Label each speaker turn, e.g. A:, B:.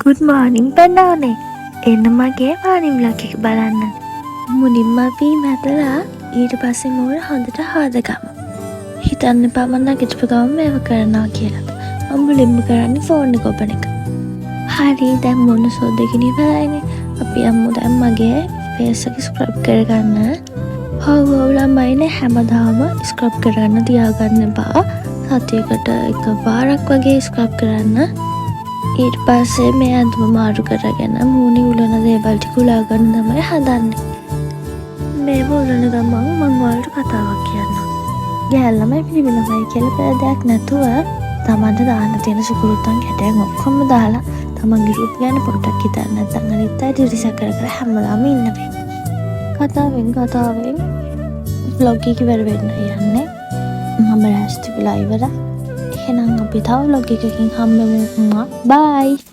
A: Good morning පෙන්නවනේ. එන්න මගේ morning vlog එක බලන්න. මුලින්ම අපි මැදලා ඊට පස්සේ මූණ හොඳට හොදගමු. හිතන්න එපා මම නැගිටපු ගමන් මේව කරනවා කියලා. මම මුලින්ම කරන්නේ ෆෝන් එක ඔපන් එක. හරි දැන් මූණ සෝදගෙන ඉවරයිනේ. අපි යමු දැන් මගේ face එක ස්ක්‍රබ් කරගන්න. හව් ළමයිනේ හැමදාම ස්ක්‍රබ් කරන්න තියාගන්න එපා. සතියකට එක පාරක් වගේ ස්ක්‍රබ් කරන්න. ඊට පස්සේ මේ ඇඳුම මාරු කරගෙන මූණේ උලන දේවල් ටික උලා ගන්න තමයි හදන්නේ. මේ උලන ගමන් මම ඔයාලට කතාවක් කියන්නම්. ගෑල්ලමයි පිළිවිලමයි කියලා පෙරදයක් නැතුව තමන්ට දාන්න තියෙන සුකුරුත්තන් කැටයන් ඔක්කොම දාලා තමන්ගේ රූප ගැන පොඩ්ඩක් හිතන්න නැත්නම් අනිත් අය ඉරිසියා කර කර හැමදාම ඉන්න බෑ. කතාවෙන් vlog එක ඉවර වෙන්න යන්නේ. මම රැස්ටි වෙලා ඉවරයි. එහෙනම් අපි තව vlog එකකින් හම්බෙමු. බයි.